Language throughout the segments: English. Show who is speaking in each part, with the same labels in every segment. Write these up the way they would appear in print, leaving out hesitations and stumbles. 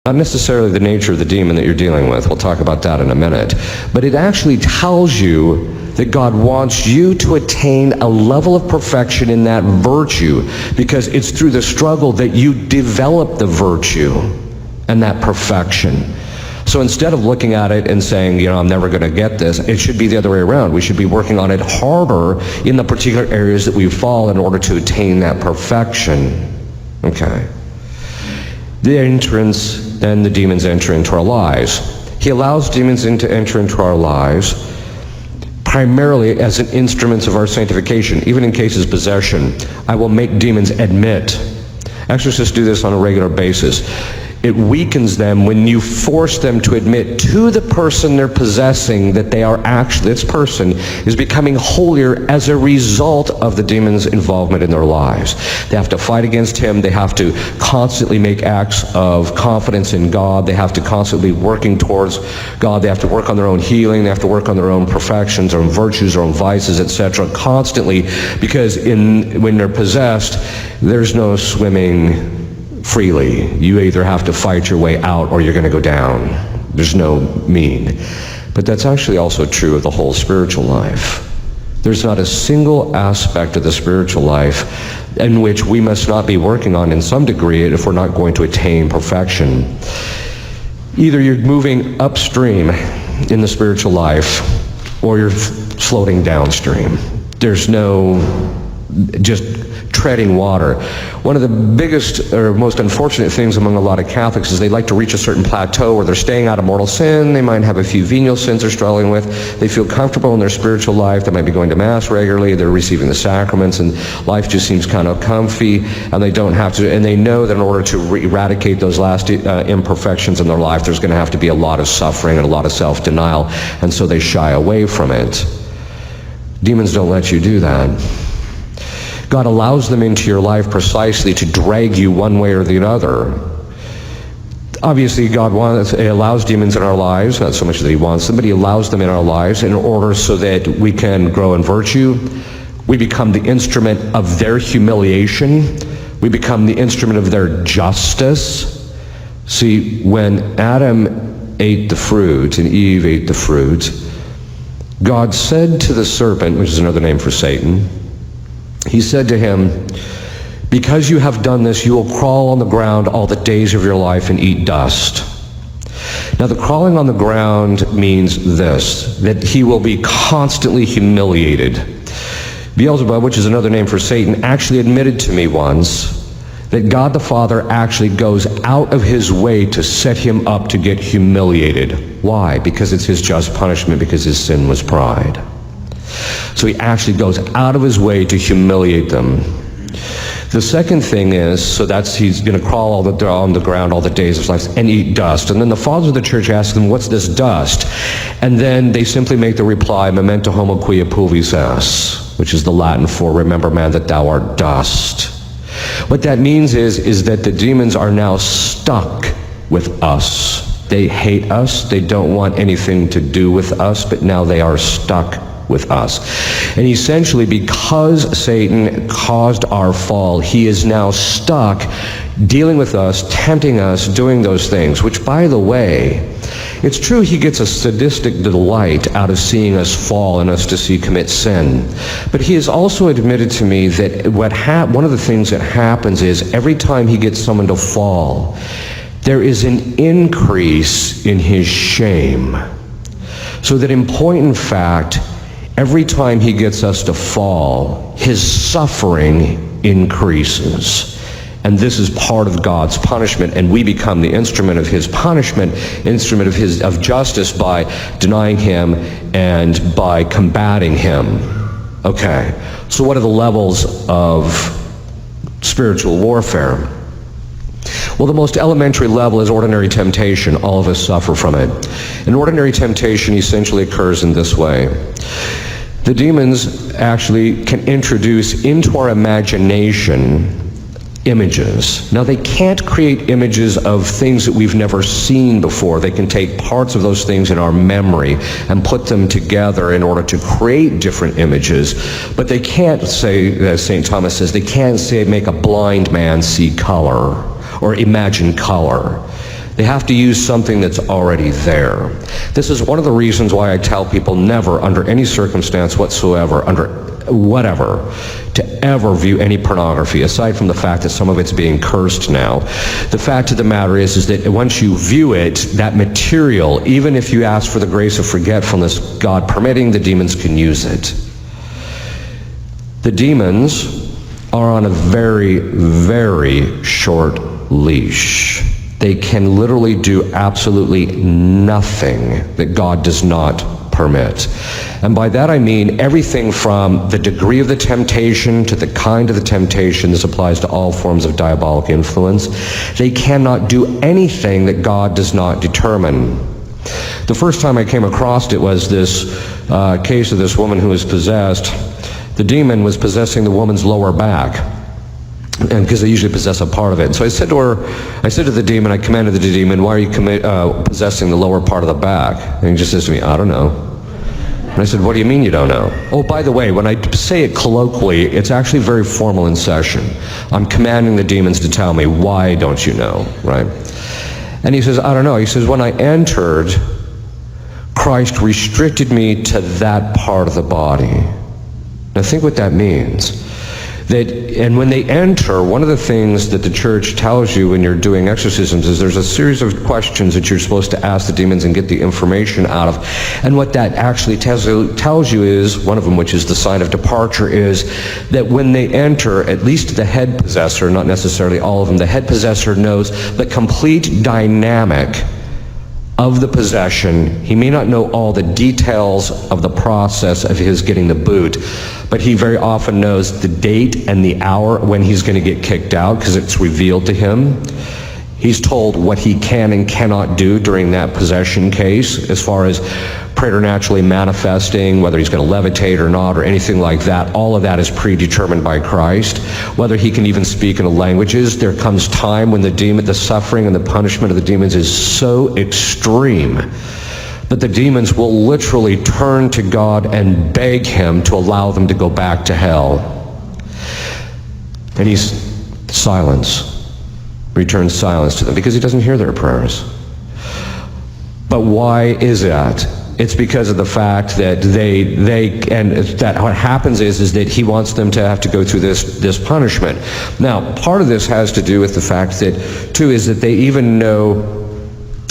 Speaker 1: Not necessarily the nature of the demon that you're dealing with. We'll talk about that in a minute. But it actually tells you that God wants you to attain a level of perfection in that virtue, because it's through the struggle that you develop the virtue and that perfection. So instead of looking at it and saying, I'm never going to get this, it should be the other way around. We should be working on it harder in the particular areas that we fall in order to attain that perfection. Okay. The entrance, then the demons enter into our lives. He allows demons to enter into our lives primarily as an instrument of our sanctification. Even in cases of possession, I will make demons admit. Exorcists do this on a regular basis. It weakens them when you force them to admit to the person they're possessing that they are actually, this person is becoming holier as a result of the demon's involvement in their lives. They have to fight against him. They have to constantly make acts of confidence in God. They have to constantly be working towards God. They have to work on their own healing. They have to work on their own perfections, their own virtues, their own vices, etc. constantly, because when they're possessed, there's no swimming freely. You either have to fight your way out or you're going to go down. There's no mean. But that's actually also true of the whole spiritual life. There's not a single aspect of the spiritual life in which we must not be working on in some degree if we're not going to attain perfection. Either you're moving upstream in the spiritual life or you're floating downstream. There's no just treading water. One of the biggest or most unfortunate things among a lot of Catholics is they like to reach a certain plateau where they're staying out of mortal sin. They might have a few venial sins they're struggling with. They feel comfortable in their spiritual life. They might be going to Mass regularly. They're receiving the sacraments, and life just seems kind of comfy, and they don't have to, and they know that in order to eradicate those last imperfections in their life, there's going to have to be a lot of suffering and a lot of self-denial, and so they shy away from it. Demons don't let you do that. God allows them into your life precisely to drag you one way or the other. Obviously, God allows demons in our lives, not so much that he wants them, but he allows them in our lives in order so that we can grow in virtue. We become the instrument of their humiliation. We become the instrument of their justice. See, when Adam ate the fruit and Eve ate the fruit, God said to the serpent, which is another name for Satan, he said to him, because you have done this, you will crawl on the ground all the days of your life and eat dust. Now, the crawling on the ground means this, that he will be constantly humiliated. Beelzebub, which is another name for Satan, actually admitted to me once that God the Father actually goes out of his way to set him up to get humiliated. Why? Because it's his just punishment, because his sin was pride. So he actually goes out of his way to humiliate them. The second thing is, so that's he's going to crawl on the ground all the days of his life and eat dust. And then the fathers of the church ask them, what's this dust? And then they simply make the reply, memento homo quia pulvis es, which is the Latin for remember, man, that thou art dust. What that means is that the demons are now stuck with us. They hate us. They don't want anything to do with us, but now they are stuck with us. And essentially, because Satan caused our fall, he is now stuck dealing with us, tempting us, doing those things, which, by the way, it's true he gets a sadistic delight out of seeing us fall and us to commit sin. But he has also admitted to me that one of the things that happens is every time he gets someone to fall, there is an increase in his shame. So that in point and fact, every time he gets us to fall, his suffering increases. And this is part of God's punishment, and we become the instrument of his punishment, instrument of justice by denying him and by combating him. Okay, so what are the levels of spiritual warfare? Well, the most elementary level is ordinary temptation. All of us suffer from it. And ordinary temptation essentially occurs in this way. The demons actually can introduce into our imagination images. Now, they can't create images of things that we've never seen before. They can take parts of those things in our memory and put them together in order to create different images. But they can't say, as St. Thomas says, they can't say make a blind man see color or imagine color. They have to use something that's already there. This is one of the reasons why I tell people never, under any circumstance whatsoever, under whatever, to ever view any pornography, aside from the fact that some of it's being cursed now. The fact of the matter is that once you view it, that material, even if you ask for the grace of forgetfulness, God permitting, the demons can use it. The demons are on a very, very short leash. They can literally do absolutely nothing that God does not permit. And by that I mean everything from the degree of the temptation to the kind of the temptation. This applies to all forms of diabolic influence. They cannot do anything that God does not determine. The first time I came across it was this case of this woman who was possessed. The demon was possessing the woman's lower back, and because they usually possess a part of it. And so I said to the demon, I commanded the demon, why are you possessing the lower part of the back? And he just says to me, I don't know. And I said, what do you mean you don't know? Oh, by the way, when I say it colloquially, it's actually very formal in session. I'm commanding the demons to tell me, why don't you know, right? And he says, I don't know. He says, when I entered, Christ restricted me to that part of the body. Now think what that means. And when they enter, one of the things that the church tells you when you're doing exorcisms is there's a series of questions that you're supposed to ask the demons and get the information out of. And what that actually tells you is, one of them, which is the sign of departure, is that when they enter, at least the head possessor, not necessarily all of them, the head possessor knows the complete dynamic of the possession. He may not know all the details of the process of his getting the boot, but he very often knows the date and the hour when he's going to get kicked out, because it's revealed to him. He's told what he can and cannot do during that possession case, as far as preternaturally manifesting, whether he's going to levitate or not, or anything like that. All of that is predetermined by Christ. Whether he can even speak in the languages. There comes time when the suffering and the punishment of the demons is so extreme that the demons will literally turn to God and beg him to allow them to go back to hell. And he's returns silence to them, because he doesn't hear their prayers. But why is that? It's because of the fact that that what happens is that he wants them to have to go through this punishment. Now, part of this has to do with the fact that, too, is that they even know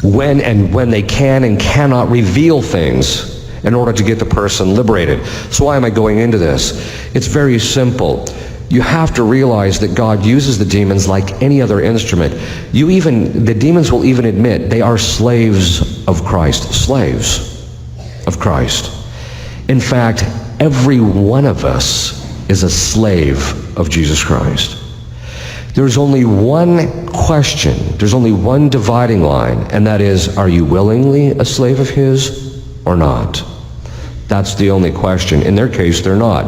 Speaker 1: when they can and cannot reveal things in order to get the person liberated. So why am I going into this? It's very simple. You have to realize that God uses the demons like any other instrument. The demons will even admit they are slaves of Christ. Slaves of Christ. In fact, every one of us is a slave of Jesus Christ. There's only one question, there's only one dividing line, and that is, are you willingly a slave of his or not? That's the only question. In their case, they're not.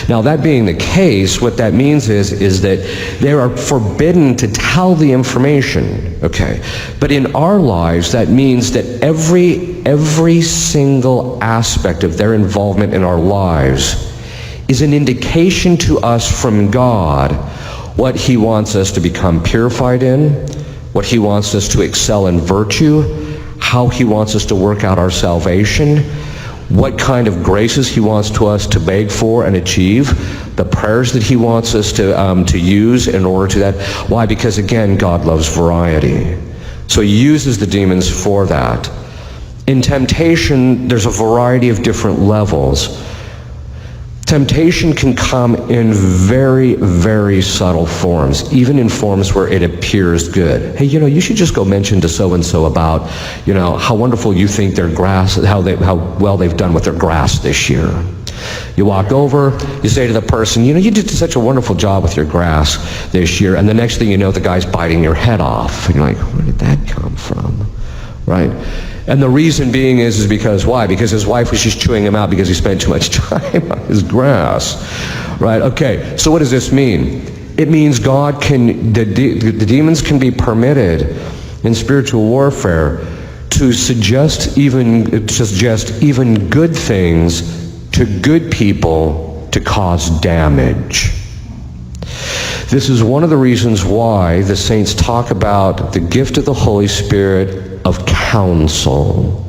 Speaker 1: Now, that being the case, what that means is that they are forbidden to tell the information, okay? But in our lives, that means that every single aspect of their involvement in our lives is an indication to us from God what he wants us to become purified in, what he wants us to excel in virtue, how he wants us to work out our salvation, what kind of graces he wants us to beg for and achieve, the prayers that he wants us to use in order to that. Why? Because, again, God loves variety. So he uses the demons for that. In temptation, there's a variety of different levels. Temptation can come in very, very subtle forms, even in forms where it appears good. Hey, you should just go mention to so-and-so about, how wonderful you think their grass, how well they've done with their grass this year. You walk over, you say to the person, you did such a wonderful job with your grass this year, and the next thing you know, the guy's biting your head off. And you're like, where did that come from? Right? And the reason being is because why? Because his wife was just chewing him out because he spent too much time on his grass. Right? Okay, so what does this mean? It means the demons can be permitted in spiritual warfare to suggest even good things to good people to cause damage. This is one of the reasons why the saints talk about the gift of the Holy Spirit of counsel.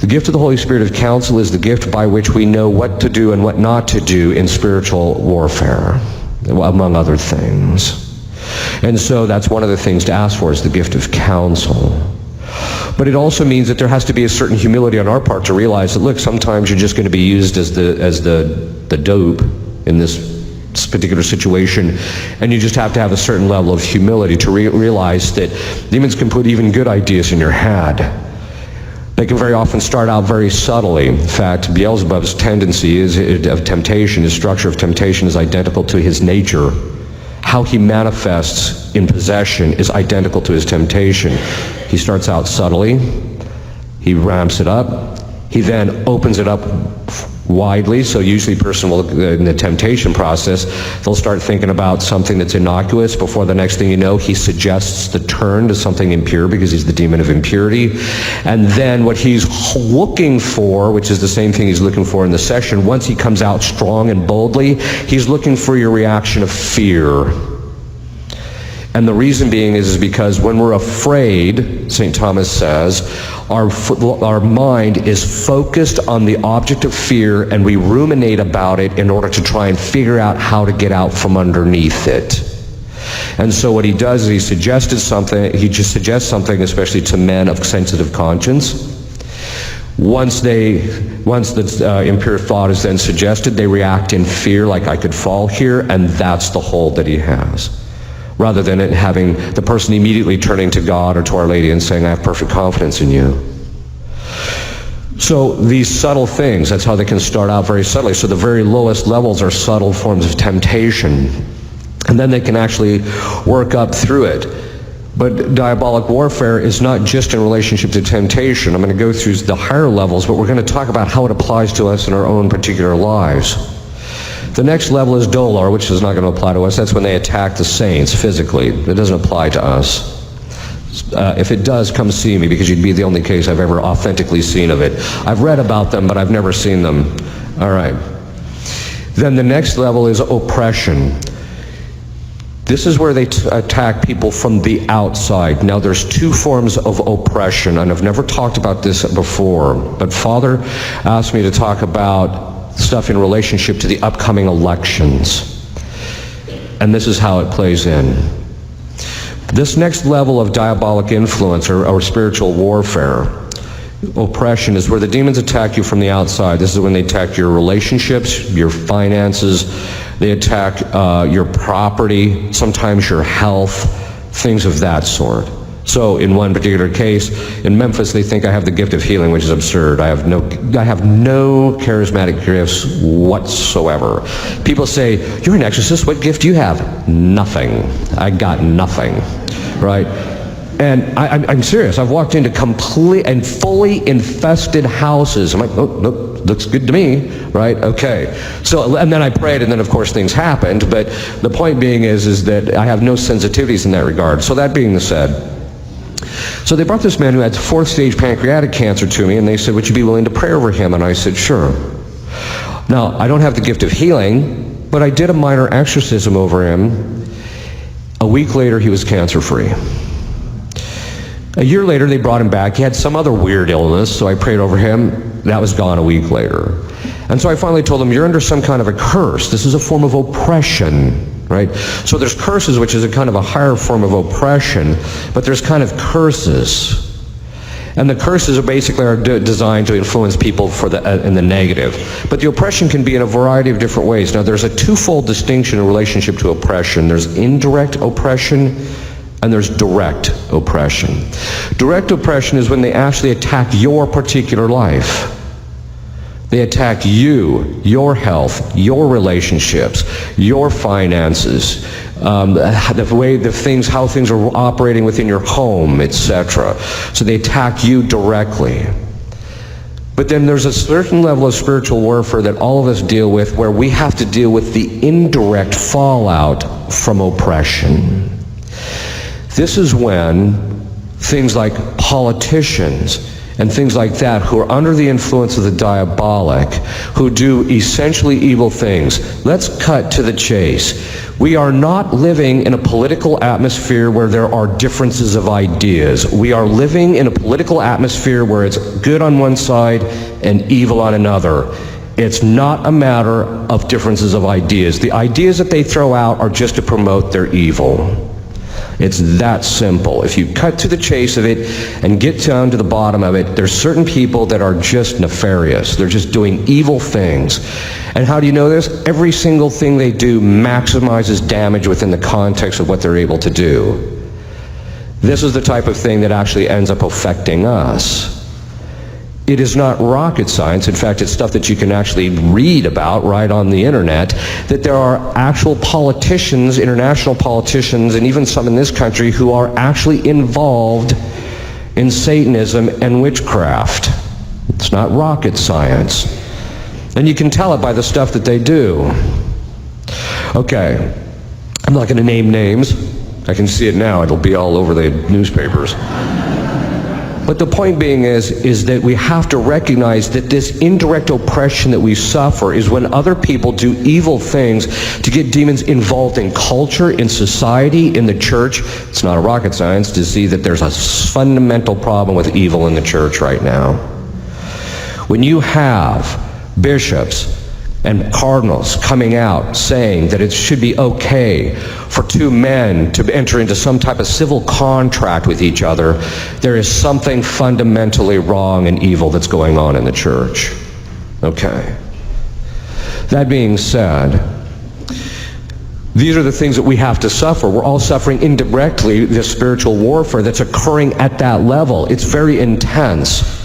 Speaker 1: The gift of the Holy Spirit of counsel is the gift by which we know what to do and what not to do in spiritual warfare, among other things. And so that's one of the things to ask for, is the gift of counsel. But it also means that there has to be a certain humility on our part to realize that, look, sometimes you're just going to be used as the dope in this particular situation, and you just have to have a certain level of humility to realize that demons can put even good ideas in your head. They can very often start out very subtly. In fact, Beelzebub's tendency of temptation, his structure of temptation is identical to his nature. How he manifests in possession is identical to his temptation. He starts out subtly, he ramps it up, he then opens it up widely. So usually a person will, in the temptation process, they'll start thinking about something that's innocuous. Before the next thing you know, he suggests the turn to something impure because he's the demon of impurity. And then what he's looking for, which is the same thing he's looking for in the session, once he comes out strong and boldly, he's looking for your reaction of fear. And the reason being is because when we're afraid, St. Thomas says, our mind is focused on the object of fear, and we ruminate about it in order to try and figure out how to get out from underneath it. And so what he does is he just suggests something, especially to men of sensitive conscience. Once the impure thought is then suggested, they react in fear, like I could fall here, and that's the hold that he has. Rather than it having the person immediately turning to God or to Our Lady and saying, I have perfect confidence in you. So these subtle things, that's how they can start out very subtly. So the very lowest levels are subtle forms of temptation. And then they can actually work up through it. But diabolic warfare is not just in relationship to temptation. I'm going to go through the higher levels, but we're going to talk about how it applies to us in our own particular lives. The next level is dolor, which is not going to apply to us. That's when they attack the saints physically. It doesn't apply to us. If it does, come see me, because you'd be the only case I've ever authentically seen of it. I've read about them, but I've never seen them. All right. Then the next level is oppression. This is where they attack people from the outside. Now, there's two forms of oppression, and I've never talked about this before, but Father asked me to talk about stuff in relationship to the upcoming elections. And this is how it plays in. This next level of diabolic influence or spiritual warfare, oppression, is where the demons attack you from the outside. This is when they attack your relationships, your finances, they attack your property, sometimes your health, things of that sort. So in one particular case, in Memphis, they think I have the gift of healing, which is absurd. I have no charismatic gifts whatsoever. People say, you're an exorcist, what gift do you have? Nothing. I got nothing, right? And I'm serious. I've walked into complete and fully infested houses. I'm like, oh, nope, looks good to me, right? Okay. So, and then I prayed, and then of course things happened. But the point being is that I have no sensitivities in that regard. So that being said, so they brought this man who had 4th stage pancreatic cancer to me, and they said, would you be willing to pray over him? And I said, sure. Now, I don't have the gift of healing, but I did a minor exorcism over him. A week later, he was cancer-free. A year later, they brought him back. He had some other weird illness, so I prayed over him. That was gone a week later. And so I finally told him, you're under some kind of a curse. This is a form of oppression, right? So there's curses, which is a kind of a higher form of oppression, but there's kind of curses. And the curses are basically designed to influence people in the negative. But the oppression can be in a variety of different ways. Now, there's a twofold distinction in relationship to oppression. There's indirect oppression, and there's direct oppression. Direct oppression is when they actually attack your particular life. They attack you, your health, your relationships, your finances, how things are operating within your home, etc. So they attack you directly. But then there's a certain level of spiritual warfare that all of us deal with, where we have to deal with the indirect fallout from oppression. This is when things like politicians and things like that, who are under the influence of the diabolic, who do essentially evil things. Let's cut to the chase. We are not living in a political atmosphere where there are differences of ideas. We are living in a political atmosphere where it's good on one side and evil on another. It's not a matter of differences of ideas. The ideas that they throw out are just to promote their evil. It's that simple. If you cut to the chase of it and get down to the bottom of it, there's certain people that are just nefarious. They're just doing evil things. And how do you know this? Every single thing they do maximizes damage within the context of what they're able to do. This is the type of thing that actually ends up affecting us. It is not rocket science. In fact, it's stuff that you can actually read about right on the internet, that there are actual politicians, international politicians, and even some in this country who are actually involved in Satanism and witchcraft. It's not rocket science. And you can tell it by the stuff that they do. Okay, I'm not going to name names. I can see it now. It'll be all over the newspapers. But the point being is that we have to recognize that this indirect oppression that we suffer is when other people do evil things to get demons involved in culture, in society, in the church. It's not a rocket science to see that there's a fundamental problem with evil in the church right now. When you have bishops and cardinals coming out saying that it should be okay for two men to enter into some type of civil contract with each other, there is something fundamentally wrong and evil that's going on in the church. Okay. That being said, these are the things that we have to suffer. We're all suffering indirectly this spiritual warfare that's occurring at that level. It's very intense.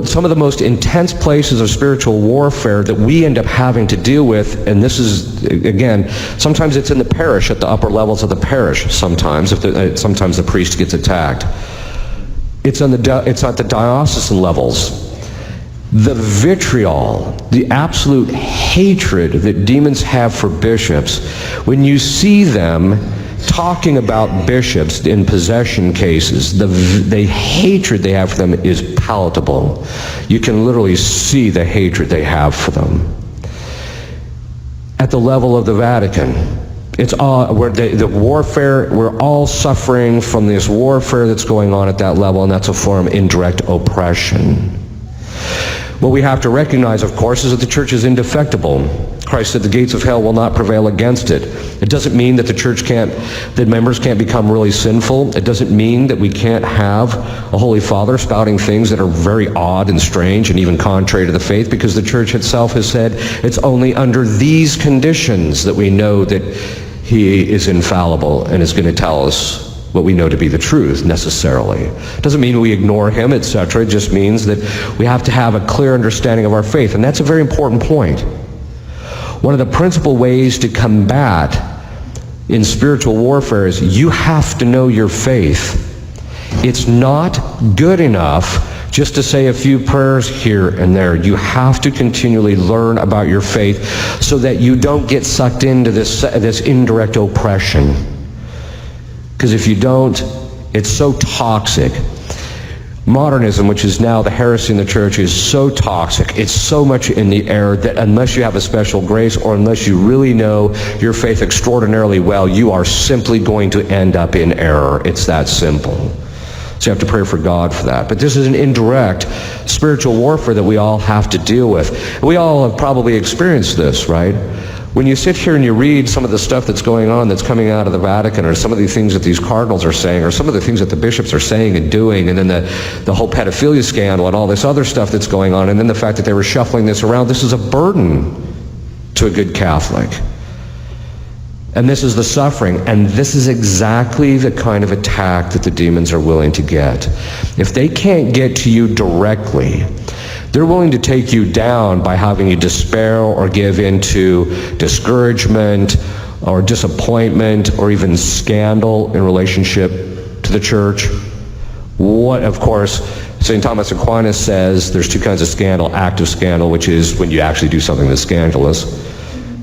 Speaker 1: Some of the most intense places of spiritual warfare that we end up having to deal with, and this is, again, sometimes it's in the parish, at the upper levels of the parish, sometimes the priest gets attacked. It's at the diocesan levels. The vitriol, the absolute hatred that demons have for bishops, when you see them talking about bishops in possession cases, the hatred they have for them is palatable. You can literally see the hatred they have for them. At the level of the Vatican, it's all where the warfare, we're all suffering from this warfare that's going on at that level, and that's a form of indirect oppression. What we have to recognize, of course, is that the church is indefectible. Christ said the gates of hell will not prevail against it. It doesn't mean that that members can't become really sinful. It doesn't mean that we can't have a Holy Father spouting things that are very odd and strange and even contrary to the faith, because the church itself has said it's only under these conditions that we know that he is infallible and is going to tell us what we know to be the truth, necessarily. It doesn't mean we ignore him, etc. It just means that we have to have a clear understanding of our faith, and that's a very important point. One of the principal ways to combat in spiritual warfare is you have to know your faith. It's not good enough just to say a few prayers here and there. You have to continually learn about your faith so that you don't get sucked into this indirect oppression. Because if you don't, it's so toxic. Modernism, which is now the heresy in the church, is so toxic. It's so much in the air that unless you have a special grace or unless you really know your faith extraordinarily well, you are simply going to end up in error. It's that simple. So you have to pray for God for that. But this is an indirect spiritual warfare that we all have to deal with. We all have probably experienced this, right? When you sit here and you read some of the stuff that's going on, that's coming out of the Vatican, or some of the things that these cardinals are saying, or some of the things that the bishops are saying and doing, and then the whole pedophilia scandal and all this other stuff that's going on, and then the fact that they were shuffling this around, this is a burden to a good Catholic. And this is the suffering, and this is exactly the kind of attack that the demons are willing to get. If they can't get to you directly, they're willing to take you down by having you despair or give into discouragement or disappointment or even scandal in relationship to the church. What, of course, St. Thomas Aquinas says there's two kinds of scandal: active scandal, which is when you actually do something that's scandalous,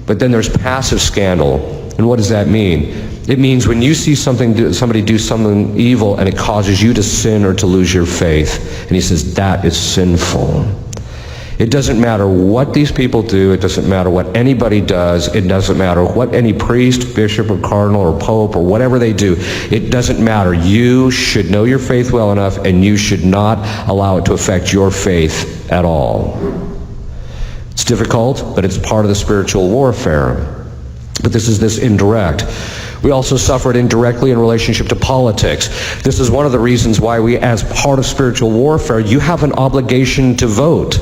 Speaker 1: but then there's passive scandal. And what does that mean? It means when you see somebody do something evil and it causes you to sin or to lose your faith. And he says, that is sinful. It doesn't matter what these people do. It doesn't matter what anybody does. It doesn't matter what any priest, bishop, or cardinal, or pope, or whatever they do. It doesn't matter. You should know your faith well enough, and you should not allow it to affect your faith at all. It's difficult, but it's part of the spiritual warfare. But this is this indirect. We also suffer it indirectly in relationship to politics. This is one of the reasons why we, as part of spiritual warfare, you have an obligation to vote.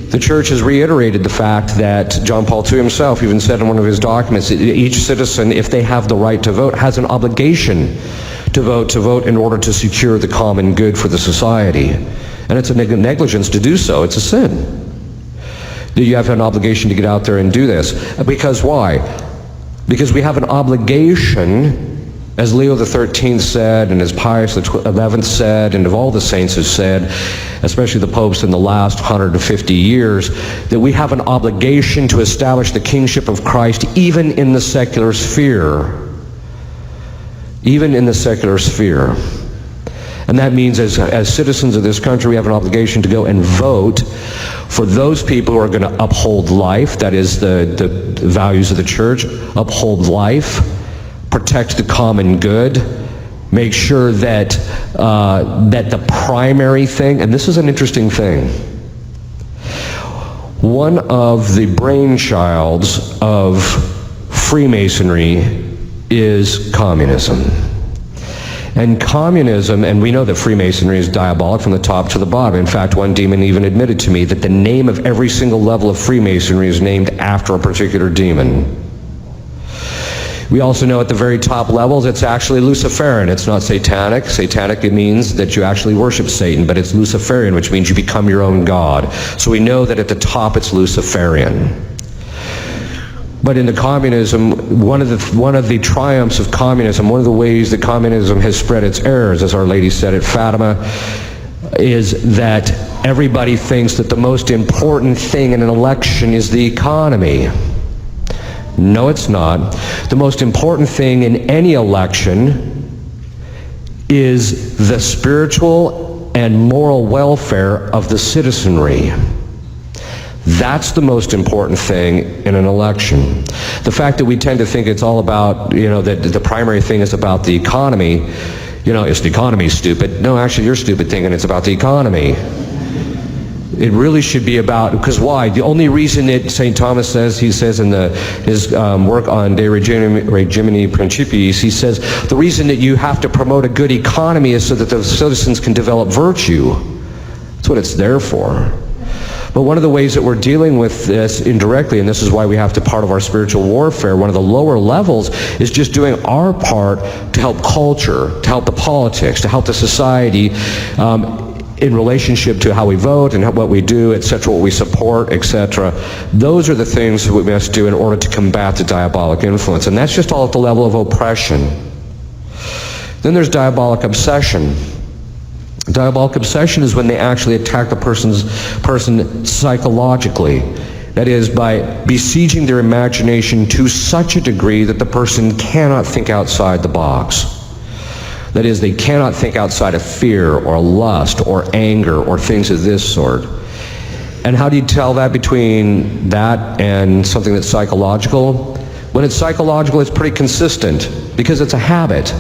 Speaker 1: The church has reiterated the fact that John Paul II himself even said in one of his documents, each citizen, if they have the right to vote, has an obligation to vote in order to secure the common good for the society. And it's a negligence to do so. It's a sin. You have an obligation to get out there and do this. Because why? Because we have an obligation, as Leo XIII said, and as Pius XI said, and of all the saints have said, especially the popes in the last 150 years, that we have an obligation to establish the kingship of Christ even in the secular sphere. Even in the secular sphere. And that means as citizens of this country, we have an obligation to go and vote for those people who are going to uphold life, that is the values of the church, uphold life, protect the common good, make sure that the primary thing, and this is an interesting thing, one of the brainchilds of Freemasonry is communism. And communism, and we know that Freemasonry is diabolic from the top to the bottom. In fact, one demon even admitted to me that the name of every single level of Freemasonry is named after a particular demon. We also know at the very top levels it's actually Luciferian. It's not satanic. Satanic, it means that you actually worship Satan, but it's Luciferian, which means you become your own god. So we know that at the top it's Luciferian. But in the communism, one of the triumphs of communism, one of the ways that communism has spread its errors, as Our Lady said at Fatima, is that everybody thinks that the most important thing in an election is the economy. No, it's not. The most important thing in any election is the spiritual and moral welfare of the citizenry. That's the most important thing in an election. The fact that we tend to think it's all about, that the primary thing is about the economy, is the economy stupid? No, actually you're stupid thinking it's about the economy. It really should be about, because why? The only reason that St. Thomas says, he says in his work on De Regimini Principiis, he says, the reason that you have to promote a good economy is so that the citizens can develop virtue. That's what it's there for. But one of the ways that we're dealing with this indirectly, and this is why we have to part of our spiritual warfare, one of the lower levels is just doing our part to help culture, to help the politics, to help the society in relationship to how we vote and what we do, etc., what we support, etc. Those are the things that we must do in order to combat the diabolic influence. And that's just all at the level of oppression. Then there's diabolic obsession. Diabolic obsession is when they actually attack the person psychologically. That is, by besieging their imagination to such a degree that the person cannot think outside the box. That is, they cannot think outside of fear or lust or anger or things of this sort. And how do you tell that between that and something that's psychological? When it's psychological, it's pretty consistent because it's a habit,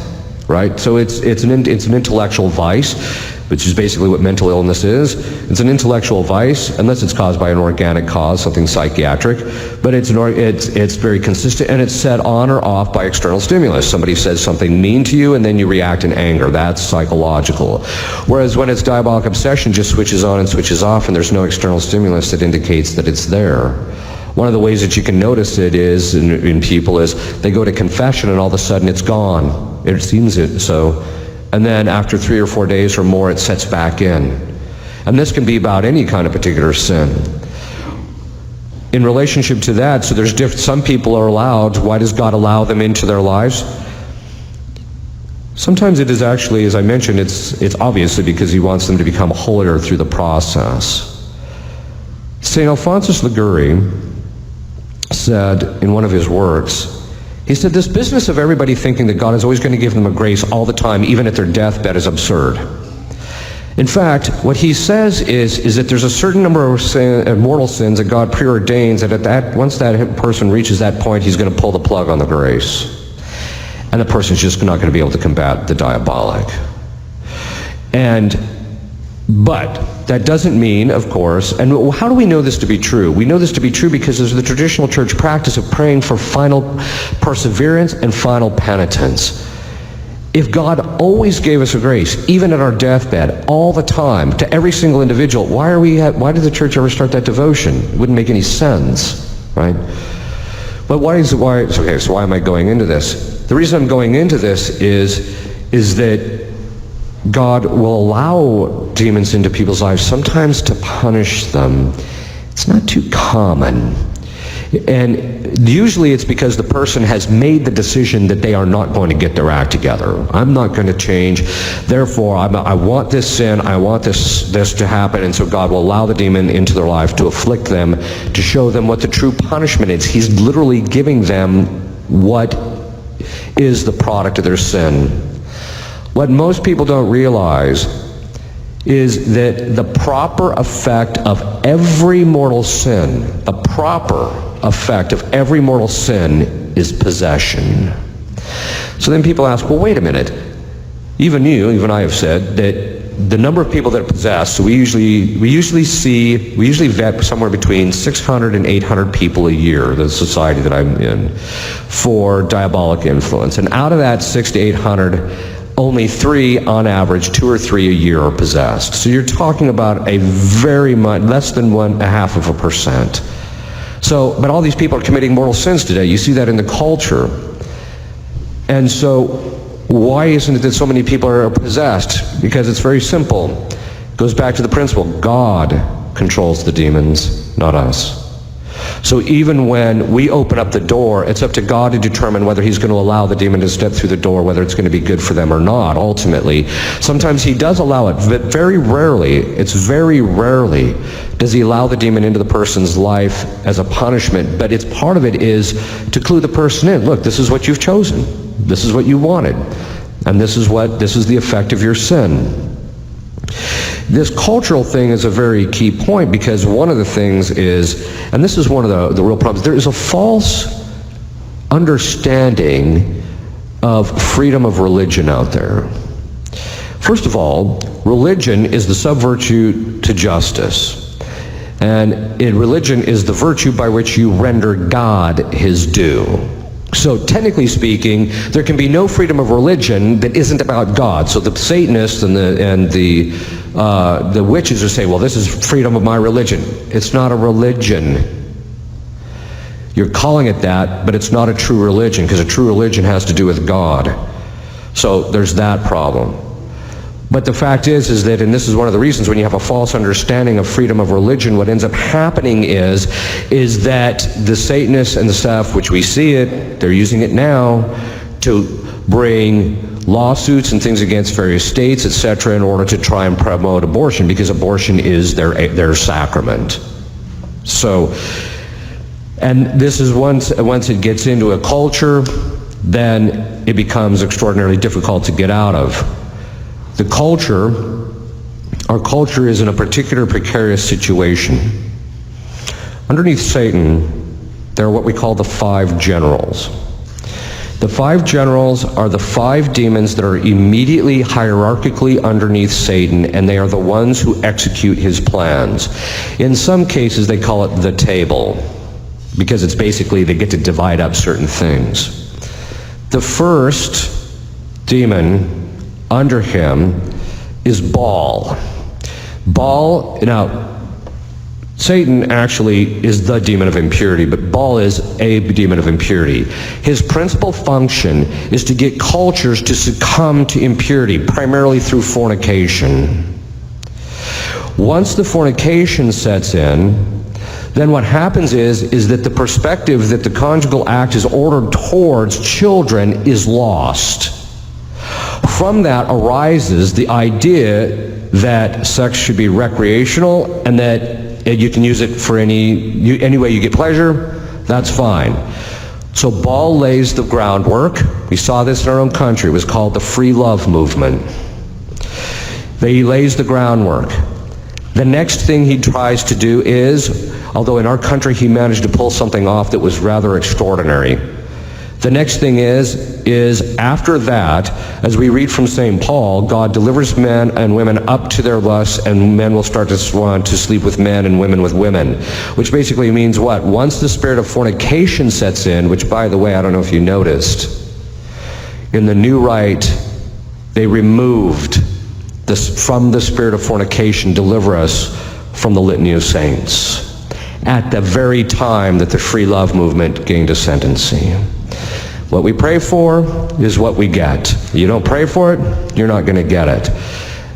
Speaker 1: right? So it's an intellectual vice, which is basically what mental illness is. It's an intellectual vice, unless it's caused by an organic cause, something psychiatric, but it's very consistent, and it's set on or off by external stimulus. Somebody says something mean to you, and then you react in anger. That's psychological. Whereas when it's diabolic obsession, just switches on and switches off, and there's no external stimulus that indicates that it's there. One of the ways that you can notice it is in people is they go to confession, and all of a sudden it's gone. It seems it so. And then after 3 or 4 days or more, it sets back in. And this can be about any kind of particular sin. In relationship to that, so there's some people are allowed. Why does God allow them into their lives? Sometimes it is actually, as I mentioned, it's obviously because he wants them to become holier through the process. St. Alphonsus Liguori said in one of his works, He said this business of everybody thinking that God is always going to give them a grace all the time, even at their deathbed, is absurd. In fact, what he says is that there's a certain number of mortal sins that God preordains that once that person reaches that point, he's going to pull the plug on the grace. And the person's just not going to be able to combat the diabolic. But that doesn't mean, of course, and how do we know this to be true? We know this to be true because there's the traditional church practice of praying for final perseverance and final penitence. If God always gave us a grace, even at our deathbed, all the time, to every single individual, why did the church ever start that devotion? It wouldn't make any sense, right? But so why am I going into this? The reason I'm going into this is that God will allow demons into people's lives sometimes to punish them. It's not too common. And usually it's because the person has made the decision that they are not going to get their act together. I'm not going to change. Therefore, I want this sin. I want this to happen. And so God will allow the demon into their life to afflict them, to show them what the true punishment is. He's literally giving them what is the product of their sin. What most people don't realize is that the proper effect of every mortal sin, the proper effect of every mortal sin is possession. So then people ask, well, wait a minute. Even I have said that the number of people that are possessed, so we usually vet somewhere between 600 and 800 people a year, the society that I'm in, for diabolic influence. And out of that 600 to 800, only 3 on average, 2 or 3 a year are possessed. So you're talking about a very much less than 0.5%. So, but all these people are committing mortal sins today. You see that in the culture. And so why isn't it that so many people are possessed? Because it's very simple. It goes back to the principle. God controls the demons, not us. So even when we open up the door, it's up to God to determine whether he's going to allow the demon to step through the door, whether it's going to be good for them or not, ultimately. Sometimes he does allow it, but very rarely does he allow the demon into the person's life as a punishment. But it's part of it is to clue the person in. Look, this is what you've chosen. This is what you wanted. And this is the effect of your sin. This cultural thing is a very key point, because one of the things is, and this is one of the real problems, there is a false understanding of freedom of religion out there. First of all, religion is the sub-virtue to justice. And religion is the virtue by which you render God his due. So technically speaking, there can be no freedom of religion that isn't about God. So the Satanists and the witches will say, well, this is freedom of my religion. It's not a religion. You're calling it that, but it's not a true religion, because a true religion has to do with God. So there's that problem. But the fact is that, and this is one of the reasons when you have a false understanding of freedom of religion, what ends up happening is that the Satanists and the stuff, which we see it, they're using it now to bring lawsuits and things against various states, etc., in order to try and promote abortion, because abortion is their sacrament. So, and this is once it gets into a culture, then it becomes extraordinarily difficult to get out of. Our culture is in a particular precarious situation. Underneath Satan, there are what we call the 5 generals. The 5 generals are the 5 demons that are immediately hierarchically underneath Satan, and they are the ones who execute his plans. In some cases, they call it the table, because it's basically they get to divide up certain things. The first demon under him is Baal. Baal, now, Satan actually is the demon of impurity, but Baal is a demon of impurity. His principal function is to get cultures to succumb to impurity, primarily through fornication. Once the fornication sets in, then what happens is that the perspective that the conjugal act is ordered towards children is lost. From that arises the idea that sex should be recreational, and that you can use it for any way you get pleasure. That's fine. So Baal lays the groundwork. We saw this in our own country. It was called the free love movement. He lays the groundwork. The next thing he tries to do is, although in our country he managed to pull something off that was rather extraordinary, the next thing is after that, as we read from St. Paul, God delivers men and women up to their lusts, and men will start to want to sleep with men and women with women. Which basically means what? Once the spirit of fornication sets in, which by the way, I don't know if you noticed, in the New Rite, they removed this from the spirit of fornication, deliver us from the litany of saints, at the very time that the free love movement gained ascendancy. What we pray for is what we get. You don't pray for it, you're not going to get it.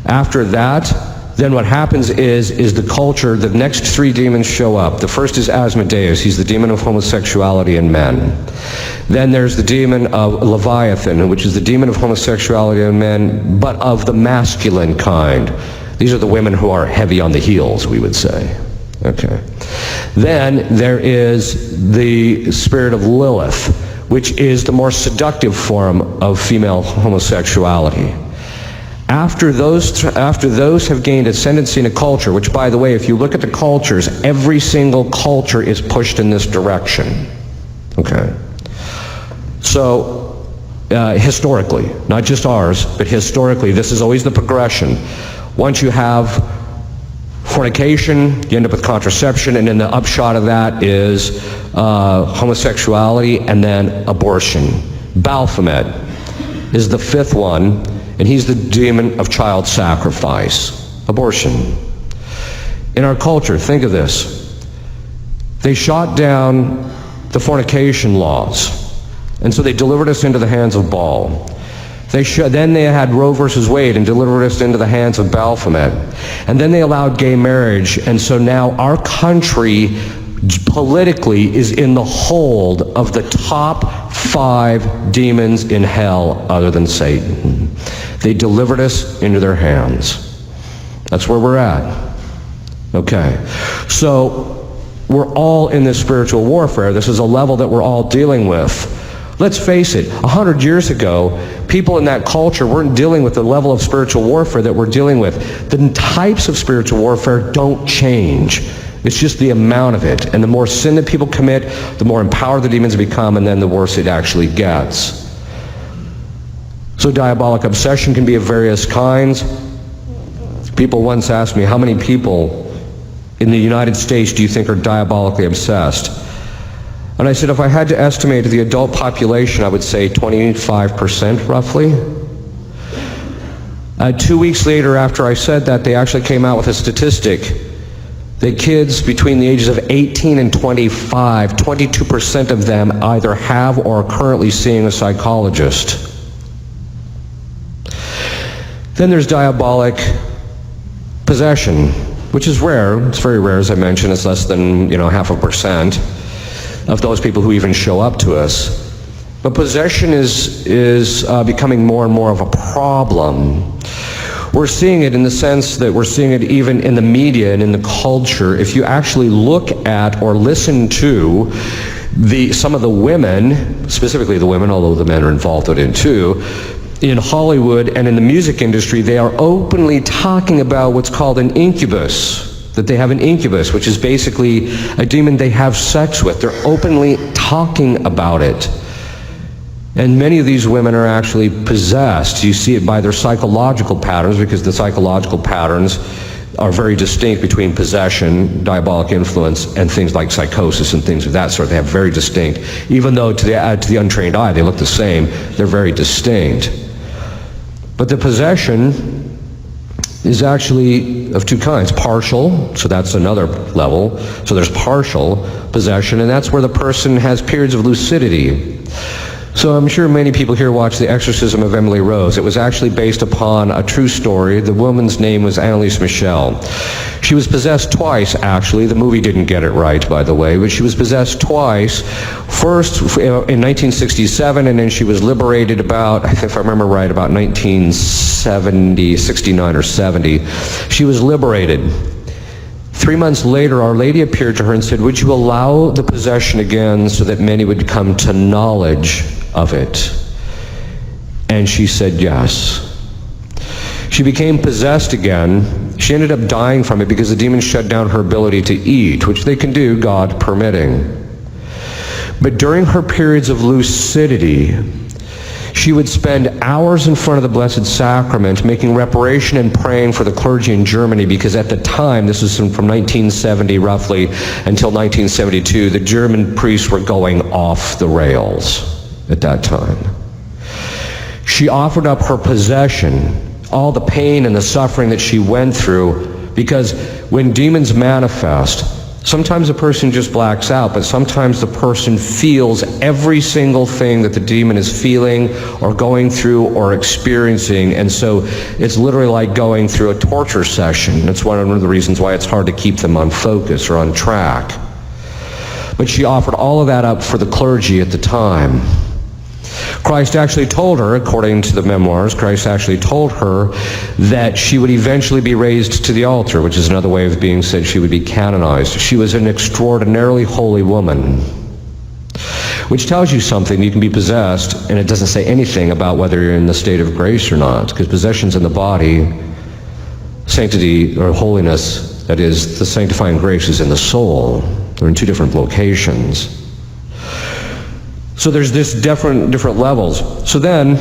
Speaker 1: After that, then what happens is the culture, the next three demons show up. The first is Asmodeus. He's the demon of homosexuality in men. Then there's the demon of Leviathan, which is the demon of homosexuality in men, but of the masculine kind. These are the women who are heavy on the heels, we would say. Okay. Then there is the spirit of Lilith, which is the more seductive form of female homosexuality. After those have gained ascendancy in a culture, which by the way, if you look at the cultures, every single culture is pushed in this direction. Okay. So, historically, not just ours, but historically, this is always the progression. Once you have fornication, you end up with contraception, and then the upshot of that is homosexuality and then abortion. Baphomet is the fifth one, and he's the demon of child sacrifice, abortion. In our culture, think of this. They shot down the fornication laws, and so they delivered us into the hands of Baal. Then they had Roe versus Wade and delivered us into the hands of Baphomet. And then they allowed gay marriage, and so now our country politically is in the hold of the top 5 demons in hell other than Satan. They delivered us into their hands. That's where we're at. Okay. So we're all in this spiritual warfare. This is a level that we're all dealing with. Let's face it, 100 years ago, people in that culture weren't dealing with the level of spiritual warfare that we're dealing with. The types of spiritual warfare don't change. It's just the amount of it. And the more sin that people commit, the more empowered the demons become, and then the worse it actually gets. So diabolic obsession can be of various kinds. People once asked me, how many people in the United States do you think are diabolically obsessed? And I said, if I had to estimate the adult population, I would say 25% roughly. 2 weeks later after I said that, they actually came out with a statistic that kids between the ages of 18 and 25, 22% of them either have or are currently seeing a psychologist. Then there's diabolic possession, which is rare. It's very rare, as I mentioned. It's less than 0.5% of those people who even show up to us. But possession is becoming more and more of a problem. We're seeing it in the sense that we're seeing it even in the media and in the culture. If you actually look at or listen to some of the women, specifically the women, although the men are involved in it too, in Hollywood and in the music industry, they are openly talking about what's called an incubus. That they have an incubus, which is basically a demon they have sex with. They're openly talking about it. And many of these women are actually possessed. You see it by their psychological patterns, because the psychological patterns are very distinct between possession, diabolic influence, and things like psychosis and things of that sort. They have very distinct, even though to the untrained eye they look the same, they're very distinct. But the possession is actually of two kinds. Partial, so that's another level. So there's partial possession, and that's where the person has periods of lucidity. So I'm sure many people here watch The Exorcism of Emily Rose. It was actually based upon a true story. The woman's name was Annalise Michel. She was possessed twice, actually. The movie didn't get it right, by the way, but she was possessed twice. First in 1967, and then she was liberated about, if I remember right, about 1970, 69 or 70. She was liberated. 3 months later, Our Lady appeared to her and said, "Would you allow the possession again so that many would come to knowledge of it?" And she said yes. She became possessed again. She ended up dying from it because the demons shut down her ability to eat, which they can do, God permitting. But during her periods of lucidity, she would spend hours in front of the Blessed Sacrament making reparation and praying for the clergy in Germany, because at the time, this is from 1970 roughly until 1972, the German priests were going off the rails at that time. She offered up her possession, all the pain and the suffering that she went through, because when demons manifest, sometimes a person just blacks out, but sometimes the person feels every single thing that the demon is feeling or going through or experiencing, and so it's literally like going through a torture session. That's one of the reasons why it's hard to keep them on focus or on track. But she offered all of that up for the clergy at the time. Christ actually told her, according to the memoirs, Christ actually told her that she would eventually be raised to the altar, which is another way of being said she would be canonized. She was an extraordinarily holy woman, which tells you something. You can be possessed, and it doesn't say anything about whether you're in the state of grace or not, because possession's in the body. Sanctity or holiness, that is, the sanctifying grace, is in the soul. They're in two different locations. So there's this different levels. So then,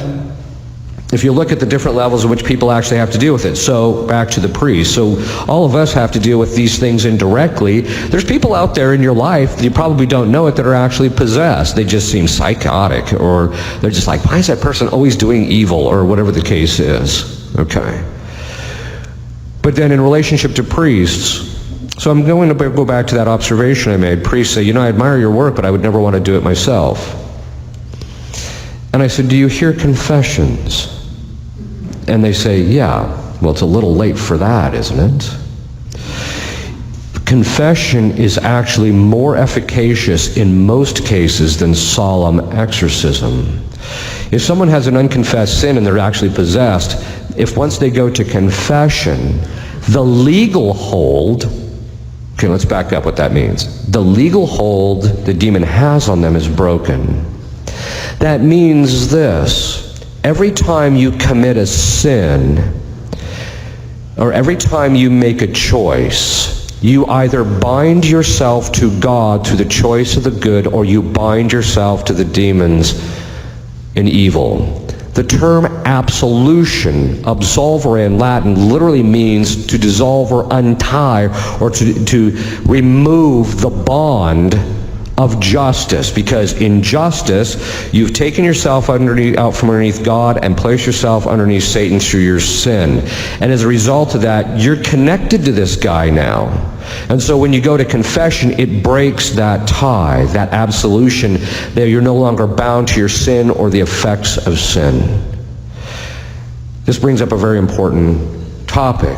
Speaker 1: if you look at the different levels in which people actually have to deal with it, so back to the priest. So all of us have to deal with these things indirectly. There's people out there in your life that you probably don't know it that are actually possessed. They just seem psychotic, or they're just like, why is that person always doing evil, or whatever the case is. Okay. But then in relationship to priests, so I'm going to go back to that observation I made. Priests say, I admire your work, but I would never want to do it myself. And I said, do you hear confessions? And they say, yeah. Well, it's a little late for that, isn't it? Confession is actually more efficacious in most cases than solemn exorcism. If someone has an unconfessed sin and they're actually possessed, if once they go to confession, the legal hold, okay, let's back up what that means. The legal hold the demon has on them is broken. That means this: every time you commit a sin, or every time you make a choice, you either bind yourself to God through the choice of the good, or you bind yourself to the demons in evil. The term absolution, absolvere in Latin, literally means to dissolve or untie, or to remove the bond of justice, because in justice you've taken yourself out from underneath God and placed yourself underneath Satan through your sin, and as a result of that you're connected to this guy now. And so when you go to confession, it breaks that tie, that absolution, that you're no longer bound to your sin or the effects of sin. This brings up a very important topic.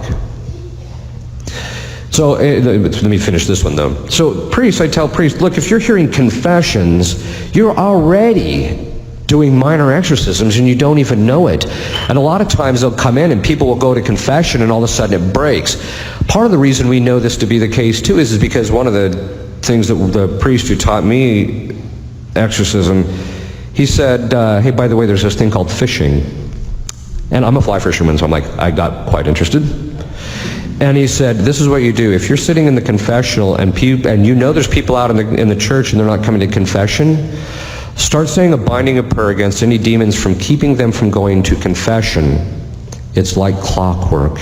Speaker 1: So let me finish this one though. So priests, I tell priests, look, if you're hearing confessions, you're already doing minor exorcisms and you don't even know it. And a lot of times they'll come in and people will go to confession and all of a sudden it breaks. Part of the reason we know this to be the case too is because one of the things that the priest who taught me exorcism, he said, hey, by the way, there's this thing called fishing. And I'm a fly fisherman, so I got quite interested. And he said, this is what you do. If you're sitting in the confessional and you know there's people out in the church and they're not coming to confession, start saying a binding of prayer against any demons from keeping them from going to confession. It's like clockwork.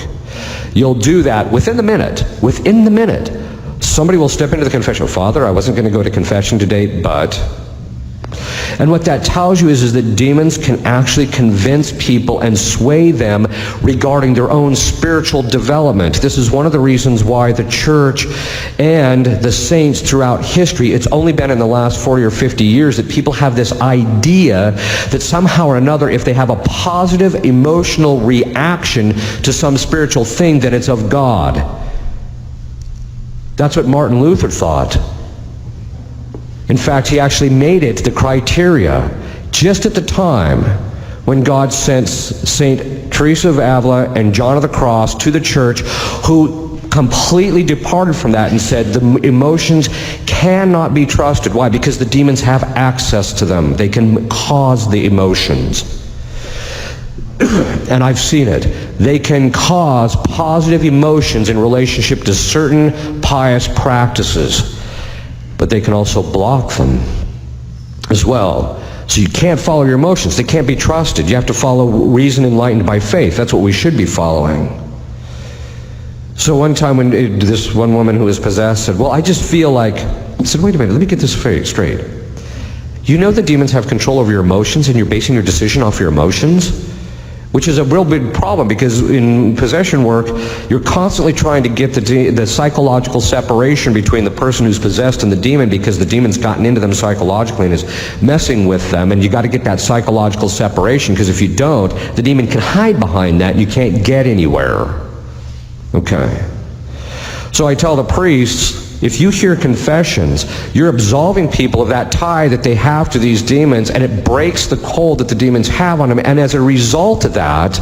Speaker 1: You'll do that within the minute. Within the minute, somebody will step into the confession. Father, I wasn't going to go to confession today, but... And what that tells you is that demons can actually convince people and sway them regarding their own spiritual development. This is one of the reasons why the church and the saints throughout history, it's only been in the last 40 or 50 years that people have this idea that somehow or another, if they have a positive emotional reaction to some spiritual thing, that it's of God. That's what Martin Luther thought. In fact, he actually made it the criteria just at the time when God sent St. Teresa of Avila and John of the Cross to the church, who completely departed from that and said the emotions cannot be trusted. Why? Because the demons have access to them. They can cause the emotions. And I've seen it. They can cause positive emotions in relationship to certain pious practices, but they can also block them as well. So you can't follow your emotions. They can't be trusted. You have to follow reason enlightened by faith. That's what we should be following. So one time when this one woman who was possessed said, well, I just feel like, I said, wait a minute, let me get this straight. You know the demons have control over your emotions and you're basing your decision off your emotions? Which is a real big problem, because in possession work, you're constantly trying to get the psychological separation between the person who's possessed and the demon, because the demon's gotten into them psychologically and is messing with them, and you got to get that psychological separation, because if you don't, the demon can hide behind that and you can't get anywhere. Okay. So I tell the priests, if you hear confessions, you're absolving people of that tie that they have to these demons, and it breaks the hold that the demons have on them. And as a result of that,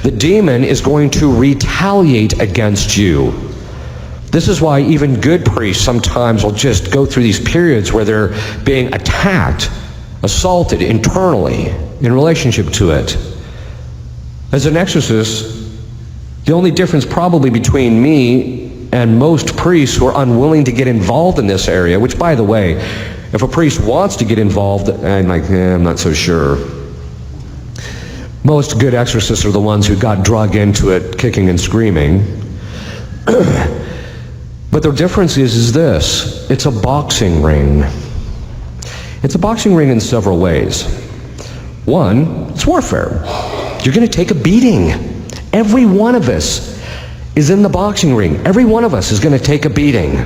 Speaker 1: the demon is going to retaliate against you. This is why even good priests sometimes will just go through these periods where they're being attacked, assaulted internally in relationship to it. As an exorcist, the only difference probably between me and most priests who are unwilling to get involved in this area, which, by the way, if a priest wants to get involved, I'm not so sure. Most good exorcists are the ones who got drug into it kicking and screaming. But the difference is this. It's a boxing ring. It's a boxing ring in several ways. One, it's warfare. You're going to take a beating. Every one of us is in the boxing ring. Every one of us is going to take a beating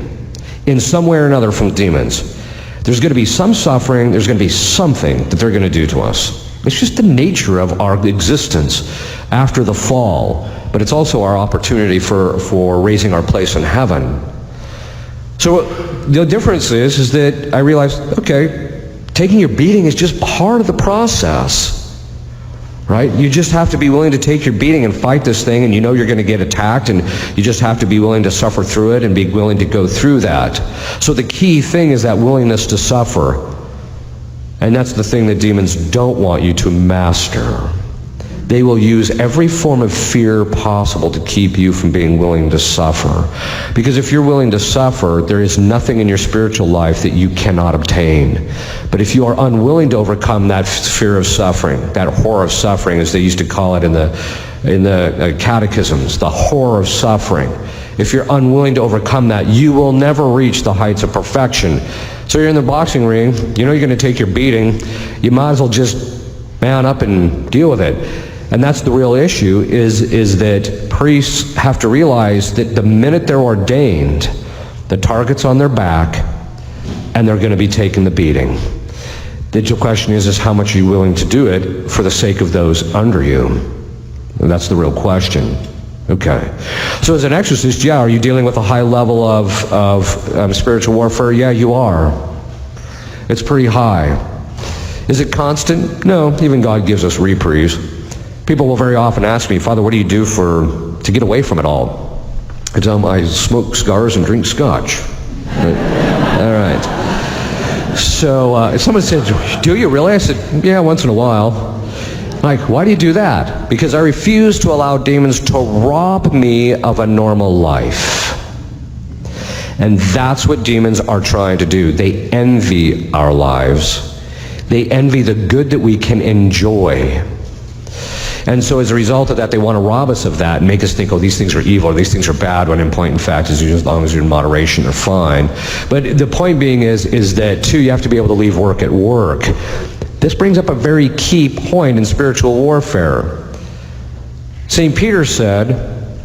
Speaker 1: in some way or another from demons. There's going to be some suffering. There's going to be something that they're going to do to us. It's just the nature of our existence after the fall, but it's also our opportunity for raising our place in heaven. So the difference is that I realized, okay, taking your beating is just part of the process. Right? You just have to be willing to take your beating and fight this thing, and you know you're going to get attacked, and you just have to be willing to suffer through it and be willing to go through that. So the key thing is that willingness to suffer. And that's the thing that demons don't want you to master. They will use every form of fear possible to keep you from being willing to suffer. Because if you're willing to suffer, there is nothing in your spiritual life that you cannot obtain. But if you are unwilling to overcome that fear of suffering, that horror of suffering, as they used to call it in the catechisms, the horror of suffering, if you're unwilling to overcome that, you will never reach the heights of perfection. So you're in the boxing ring, you know you're going to take your beating, you might as well just man up and deal with it. And that's the real issue, is that priests have to realize that the minute they're ordained, the target's on their back, and they're going to be taking the beating. The question is how much are you willing to do it for the sake of those under you? And that's the real question. Okay. So as an exorcist, yeah, are you dealing with a high level of spiritual warfare? Yeah, you are. It's pretty high. Is it constant? No, even God gives us reprieves. People will very often ask me, Father, what do you do to get away from it all? I tell them I smoke cigars and drink scotch. All right. So if someone says, do you really? I said, yeah, once in a while. Like, why do you do that? Because I refuse to allow demons to rob me of a normal life. And that's what demons are trying to do. They envy our lives. They envy the good that we can enjoy. And so as a result of that, they want to rob us of that and make us think, oh, these things are evil, or these things are bad, when in point in fact, as long as you're in moderation, they're fine. But the point being is that, too, you have to be able to leave work at work. This brings up a very key point in spiritual warfare. St. Peter said,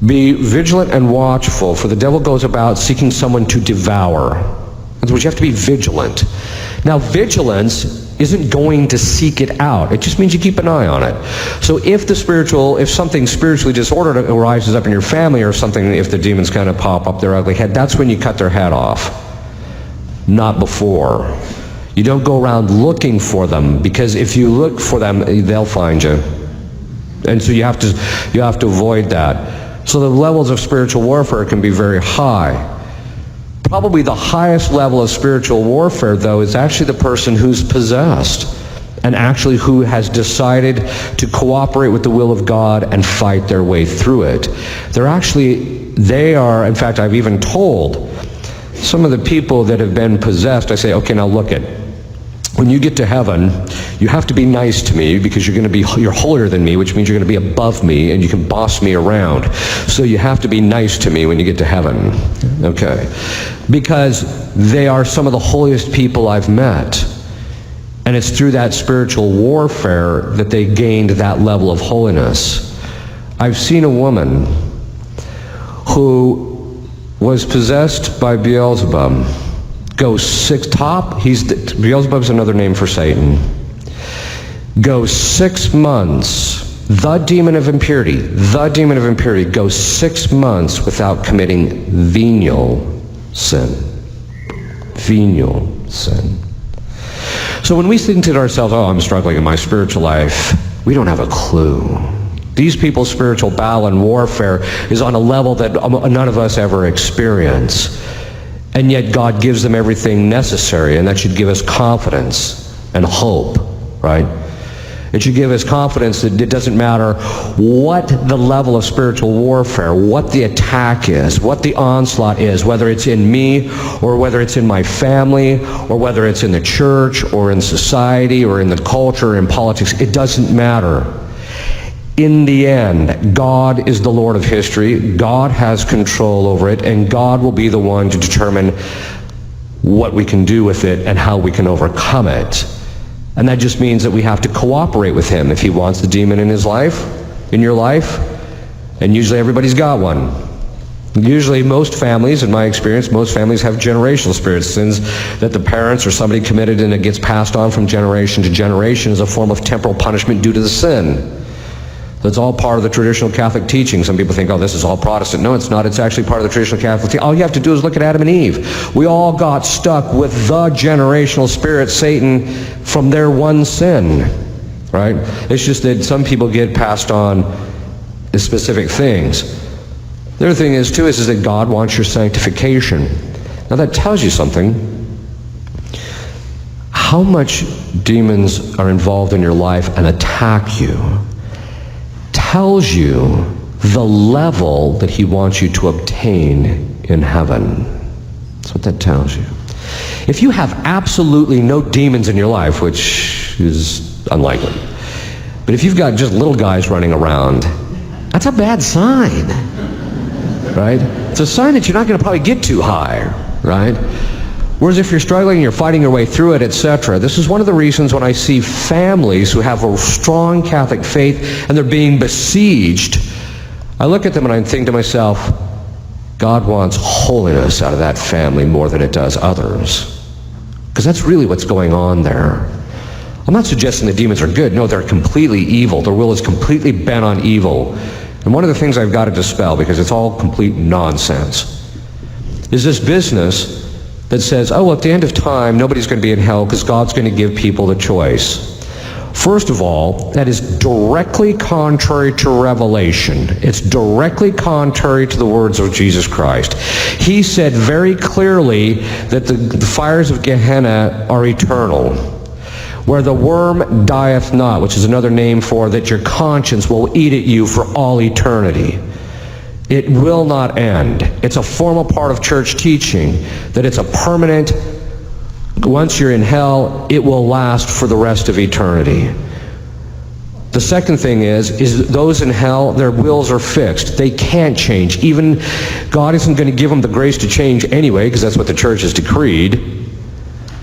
Speaker 1: be vigilant and watchful, for the devil goes about seeking someone to devour. In other words, you have to be vigilant. Now, vigilance isn't going to seek it out. It just means you keep an eye on it. So if something spiritually disordered arises up in your family, or something, if the demons kind of pop up their ugly head, that's when you cut their head off. Not before. You don't go around looking for them, because if you look for them, they'll find you. And so you have to avoid that. So the levels of spiritual warfare can be very high. Probably the highest level of spiritual warfare, though, is actually the person who's possessed and actually who has decided to cooperate with the will of God and fight their way through it. In fact, I've even told some of the people that have been possessed, I say, okay, now look it. When you get to heaven, you have to be nice to me because you're holier than me, which means you're going to be above me and you can boss me around. So you have to be nice to me when you get to heaven. Okay. Because they are some of the holiest people I've met. And it's through that spiritual warfare that they gained that level of holiness. I've seen a woman who was possessed by Beelzebub. Beelzebub's another name for Satan. Goes 6 months, the demon of impurity, goes 6 months without committing venial sin. Venial sin. So when we think to ourselves, oh, I'm struggling in my spiritual life, we don't have a clue. These people's spiritual battle and warfare is on a level that none of us ever experience. And yet God gives them everything necessary, and that should give us confidence and hope, right? It should give us confidence that it doesn't matter what the level of spiritual warfare, what the attack is, what the onslaught is, whether it's in me or whether it's in my family or whether it's in the church or in society or in the culture or in politics. It doesn't matter. In the end, God is the Lord of history. God has control over it, and God will be the one to determine what we can do with it and how we can overcome it. And that just means that we have to cooperate with him if he wants the demon in his life, in your life. And usually everybody's got one. Usually most families, in my experience, most families have generational spirits, sins that the parents or somebody committed and it gets passed on from generation to generation as a form of temporal punishment due to the sin. That's all part of the traditional Catholic teaching. Some people think, oh, this is all Protestant. No, it's not. It's actually part of the traditional Catholic teaching. All you have to do is look at Adam and Eve. We all got stuck with the generational spirit, Satan, from their one sin, right? It's just that some people get passed on specific things. The other thing is, too, is that God wants your sanctification. Now, that tells you something. How much demons are involved in your life and attack you tells you the level that he wants you to obtain in heaven. That's what that tells you. If you have absolutely no demons in your life, which is unlikely, but if you've got just little guys running around, that's a bad sign, right? It's a sign that you're not going to probably get too high, right? Whereas if you're struggling, you're fighting your way through it, etc. This is one of the reasons when I see families who have a strong Catholic faith and they're being besieged, I look at them and I think to myself, God wants holiness out of that family more than it does others. Because that's really what's going on there. I'm not suggesting the demons are good. No, they're completely evil. Their will is completely bent on evil. And one of the things I've got to dispel, because it's all complete nonsense, is this business that says, oh, well, at the end of time, nobody's going to be in hell because God's going to give people the choice. First of all, that is directly contrary to Revelation. It's directly contrary to the words of Jesus Christ. He said very clearly that the fires of Gehenna are eternal, where the worm dieth not, which is another name for that your conscience will eat at you for all eternity. It will not end. It's a formal part of church teaching that it's a permanent, once you're in hell, it will last for the rest of eternity. The second thing is those in hell, their wills are fixed. They can't change. Even God isn't going to give them the grace to change anyway, because that's what the church has decreed.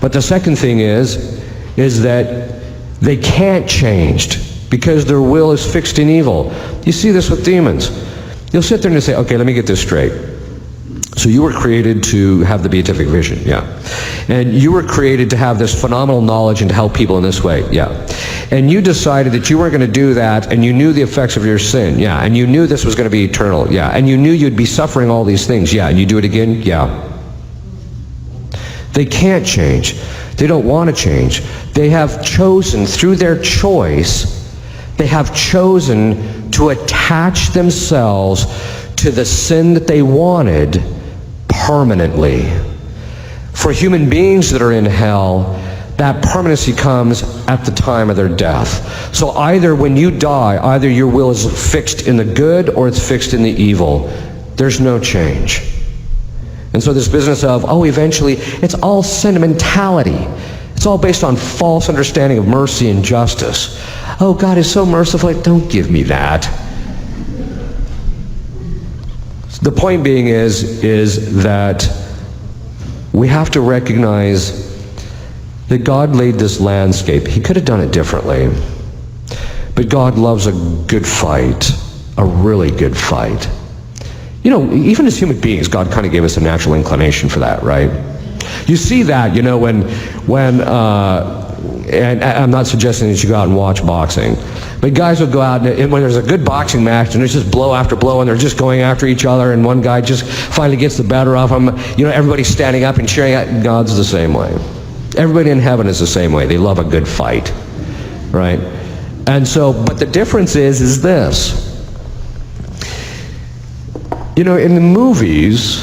Speaker 1: But the second thing is that they can't change because their will is fixed in evil. You see this with demons. You'll sit there and say, okay, let me get this straight. So you were created to have the beatific vision, yeah. And you were created to have this phenomenal knowledge and to help people in this way, yeah. And you decided that you weren't going to do that, and you knew the effects of your sin, yeah. And you knew this was going to be eternal, yeah. And you knew you'd be suffering all these things, yeah. And you do it again, yeah. They can't change. They don't want to change. They have chosen, through their choice, they have chosen to attach themselves to the sin that they wanted permanently. For human beings that are in hell, that permanency comes at the time of their death. So either when you die, either your will is fixed in the good or it's fixed in the evil. There's no change. And so this business of, eventually, it's all sentimentality. It's all based on false understanding of mercy and justice. Oh, God is so merciful. Don't give me that. The point being is that we have to recognize that God laid this landscape. He could have done it differently. But God loves a good fight, a really good fight. You know, even as human beings, God kind of gave us a natural inclination for that, right? You see that, you know, when and I'm not suggesting that you go out and watch boxing, but guys will go out and when there's a good boxing match and there's just blow after blow and they're just going after each other and one guy just finally gets the better of him, you know, everybody's standing up and cheering. God's the same way. Everybody in heaven is the same way. They love a good fight, right? And so, but the difference is this. You know, in the movies,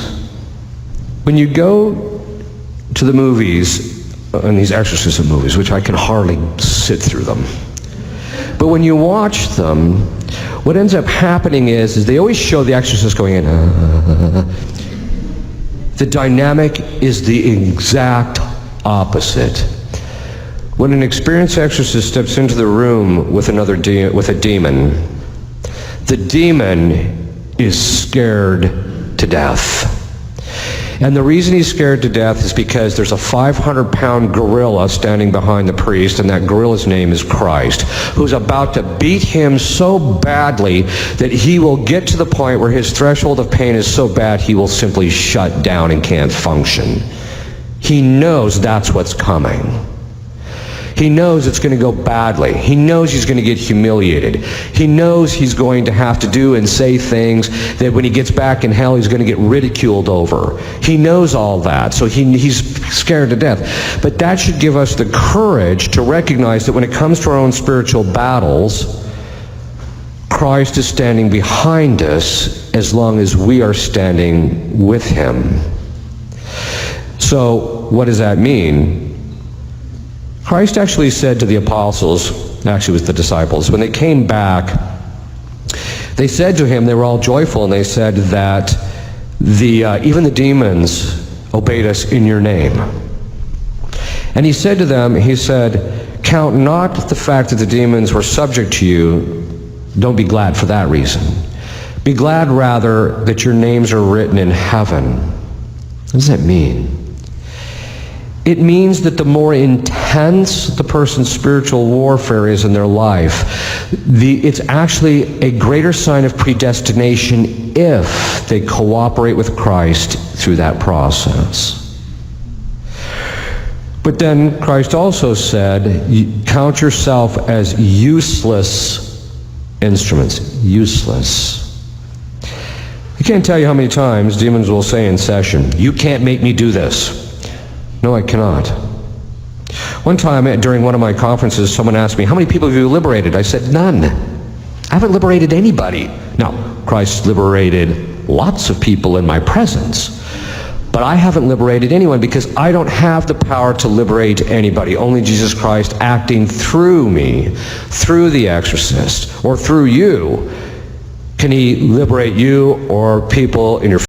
Speaker 1: when you go to the movies, and these exorcism movies, which I can hardly sit through them, but when you watch them, what ends up happening is they always show the exorcist going in. The dynamic is the exact opposite. When an experienced exorcist steps into the room with with a demon, the demon is scared to death. And the reason he's scared to death is because there's a 500-pound gorilla standing behind the priest, and that gorilla's name is Christ, who's about to beat him so badly that he will get to the point where his threshold of pain is so bad he will simply shut down and can't function. He knows that's what's coming. He knows it's going to go badly. He knows he's going to get humiliated. He knows he's going to have to do and say things that when he gets back in hell, he's going to get ridiculed over. He knows all that, so he's scared to death. But that should give us the courage to recognize that when it comes to our own spiritual battles, Christ is standing behind us as long as we are standing with him. So what does that mean? Christ actually said to the apostles, actually it was the disciples, when they came back, they said to him, they were all joyful, and they said that even the demons obeyed us in your name. And he said to them, he said, count not the fact that the demons were subject to you. Don't be glad for that reason. Be glad rather that your names are written in heaven. What does that mean? It means that the more intense the person's spiritual warfare is in their life, it's actually a greater sign of predestination if they cooperate with Christ through that process. But then Christ also said, count yourself as useless instruments. Useless. I can't tell you how many times demons will say in session, you can't make me do this. No, I cannot. One time during one of my conferences, someone asked me, how many people have you liberated? I said, none. I haven't liberated anybody. Now, Christ liberated lots of people in my presence, but I haven't liberated anyone because I don't have the power to liberate anybody. Only Jesus Christ acting through me, through the exorcist, or through you, can he liberate you or people in your